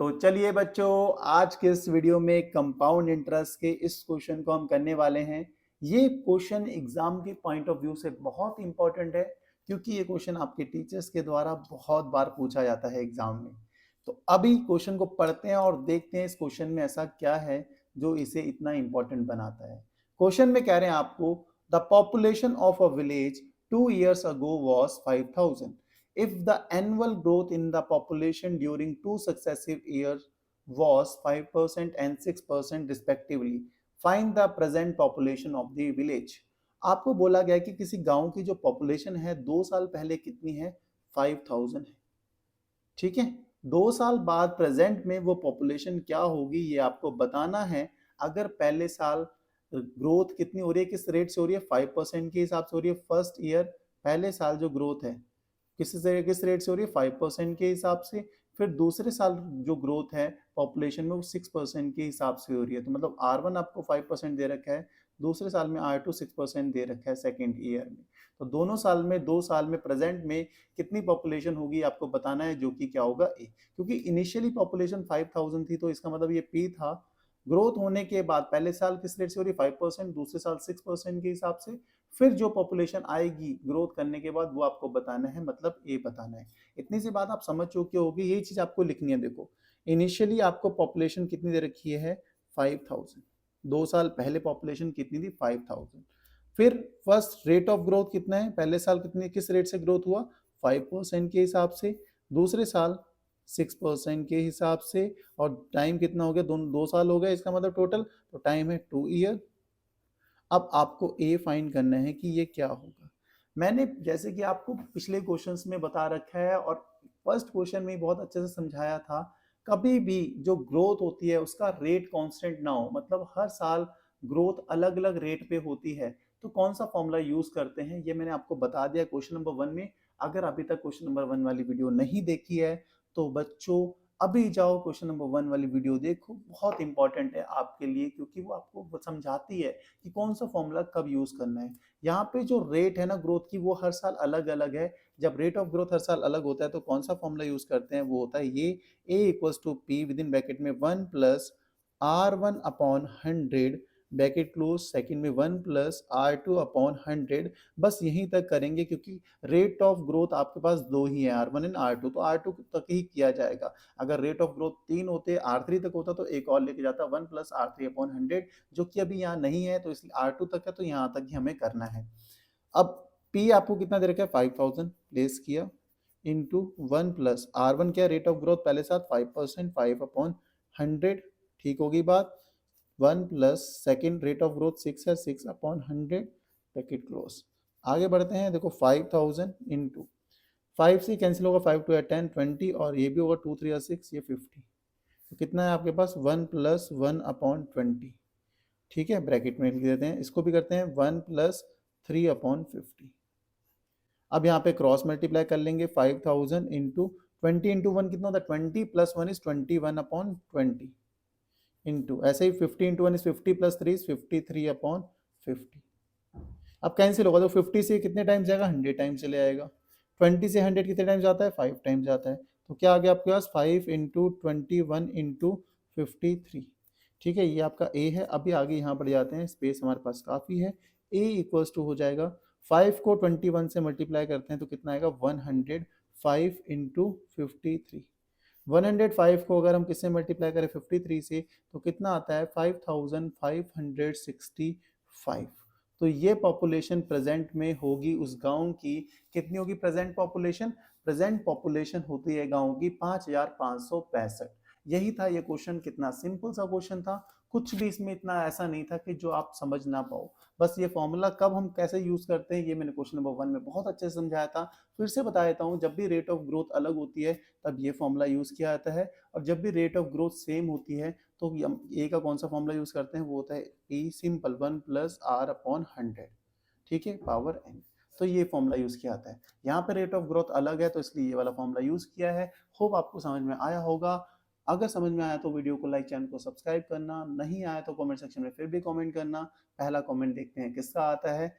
तो चलिए बच्चों, आज के इस वीडियो में कंपाउंड इंटरेस्ट के इस क्वेश्चन को हम करने वाले हैं। ये क्वेश्चन एग्जाम के पॉइंट ऑफ व्यू से बहुत इंपॉर्टेंट है, क्योंकि ये क्वेश्चन आपके टीचर्स के द्वारा बहुत बार पूछा जाता है एग्जाम में। तो अभी क्वेश्चन को पढ़ते हैं और देखते हैं इस क्वेश्चन में ऐसा क्या है जो इसे इतना इंपॉर्टेंट बनाता है। क्वेश्चन में कह रहे हैं आपको, the population of a village 2 years ago was 5,000. If the annual growth in the population during 2 successive years was 5% and 6% respectively, find the present population of the village. आपको बोला गया है कि किसी गांव की जो पॉपुलेशन है 2 साल पहले कितनी है, 5,000 है। ठीक है, 2 साल बाद प्रेजेंट में वो पॉपुलेशन क्या होगी ये आपको बताना है। अगर पहले साल ग्रोथ कितनी हो रही है, किस रेट से हो रही है, 5% के हिसाब से हो रही है। फर्स्ट ईयर पहले साल जो ग्रोथ है किस रेट से हो रही है, 5% के हिसाब से। फिर दूसरे साल जो ग्रोथ है पॉपुलेशन में वो 6% के हिसाब से हो रही है। तो मतलब R1 आपको 5% दे रखा है, दूसरे साल में R2 6% दे रखा है सेकेंड ईयर में। तो दोनों साल में 2 साल में प्रेजेंट में कितनी पॉपुलेशन होगी आपको बताना है, जो कि क्या होगा ए। क्योंकि इनिशियली पॉपुलेशन 5,000 थी, तो इसका मतलब ये पी था। ग्रोथ होने के बाद पहले साल किस रेट से हो रही है, 5%, दूसरे साल 6% के हिसाब से। फिर जो पॉपुलेशन आएगी ग्रोथ करने के बाद वो आपको बताना है, मतलब ए बताना है। इतनी सी बात आप समझ चुके होगी, ये चीज आपको लिखनी है। देखो, इनिशियली आपको पॉपुलेशन कितनी दे रखी है, 5,000। 2 साल पहले पॉपुलेशन कितनी थी, 5,000। फिर फर्स्ट रेट ऑफ ग्रोथ कितना है, पहले साल कितने किस रेट से ग्रोथ हुआ, 5% के हिसाब से। दूसरे साल 6% के हिसाब से। और टाइम कितना हो गया, 2 साल हो गए, इसका मतलब टोटल तो टाइम है 2 ईयर। अब आपको ए फाइंड करना है कि ये क्या होगा। मैंने जैसे कि आपको पिछले क्वेश्चंस में बता रखा है और फर्स्ट क्वेश्चन में बहुत अच्छे से समझाया था, कभी भी जो ग्रोथ होती है उसका रेट कांस्टेंट ना हो, मतलब हर साल ग्रोथ अलग अलग रेट पे होती है, तो कौन सा फॉर्मूला यूज करते हैं ये मैंने आपको बता दिया क्वेश्चन नंबर 1 में। अगर अभी तक क्वेश्चन नंबर 1 वाली वीडियो नहीं देखी है तो बच्चों अभी जाओ क्वेश्चन नंबर 1 वाली वीडियो देखो, बहुत इंपॉर्टेंट है आपके लिए, क्योंकि वो आपको समझाती है कि कौन सा फॉर्मूला कब यूज करना है। यहाँ पे जो रेट है ना ग्रोथ की, वो हर साल अलग अलग है। जब रेट ऑफ ग्रोथ हर साल अलग होता है तो कौन सा फॉर्मूला यूज करते हैं, वो होता है ये, a equals to P within bracket में 1 plus R1 upon 100 bracket close, second में 1 प्लस R2 अपॉन 100। बस यहीं तक करेंगे, क्योंकि रेट ऑफ ग्रोथ आपके पास दो ही है, R1 एंड R2, तो R2 तक ही किया जाएगा। अगर रेट ऑफ ग्रोथ 3 होते, R3 तक होता तो एक और लेके जाता, 1 प्लस R3 अपॉन 100, जो कि अभी यहाँ नहीं है, तो इसलिए R2 तक है, तो यहाँ तक ही हमें करना है। अब P आपको कितना दे रखा है, 5,000 प्लेस किया, इंटू 1 प्लस R1 क्या रेट ऑफ ग्रोथ पहले साथ 5%, 5/100। ठीक होगी बात। 1 plus second rate of growth 6 है, 6/100 ब्रैकेट क्लोज। आगे बढ़ते हैं, देखो 5,000 इंटू 5 से कैंसिल होगा, 5 2 10 20, और ये भी होगा 2 3 6, ये 50। तो कितना है आपके पास, 1 + 1/20। ठीक है, ब्रैकेट में लिख देते हैं, इसको भी करते हैं 1 + 3/50। अब यहाँ पे क्रॉस मल्टीप्लाई कर लेंगे, 5,000 इंटू 20 इंटू 1 कितना होता है, 20 + 1 इज 21/20, इंटू ऐसे ही 50 इंटू 1 इज 50 + 3 इज 53/50। अब कैंसिल होगा तो 50 से कितने टाइम्स जाएगा, 100 टाइम्स चले आएगा। 20 से 100 कितने टाइम्स जाता है, 5 टाइम्स जाता है। तो क्या आ गया आपके पास, 5 इंटू 21 इंटू 53। ठीक है, ये आपका ए है। अभी आगे यहाँ पर जाते हैं, स्पेस हमारे पास काफ़ी है। ए इक्वल्स टू हो जाएगा, 5 को 21 से मल्टीप्लाई करते हैं तो कितना आएगा, 105 इंटू 53। 105 को अगर हम किससे मल्टीप्लाई करें, 53 से, तो कितना आता है, 5,565। तो ये पॉपुलेशन प्रेजेंट में होगी उस गांव की। कितनी होगी प्रेजेंट पॉपुलेशन, प्रेजेंट पॉपुलेशन होती है गांव की 5,565। यही था ये क्वेश्चन, कितना सिंपल सा क्वेश्चन था, कुछ भी इसमें इतना ऐसा नहीं था कि जो आप समझ ना पाओ। बस ये फॉर्मूला कब हम कैसे यूज करते हैं ये मैंने क्वेश्चन नंबर 1 में बहुत अच्छे से समझाया था। फिर से बता देता हूँ, जब भी रेट ऑफ ग्रोथ अलग होती है तब ये फॉर्मूला यूज किया जाता है, और जब भी रेट ऑफ ग्रोथ सेम होती है तो हम ए का कौन सा फॉर्मूला यूज करते हैं, वो होता है पी सिंपल 1 + R/100। ठीक है, पावर n। तो ये फॉर्मूला यूज किया जाता है। यहाँ पे रेट ऑफ ग्रोथ अलग है तो इसलिए ये वाला फॉर्मूला यूज किया है। होप आपको समझ में आया होगा। अगर समझ में आया तो वीडियो को लाइक, चैनल को सब्सक्राइब करना, नहीं आया तो कमेंट सेक्शन में फिर भी कमेंट करना। पहला कमेंट देखते हैं किसका आता है।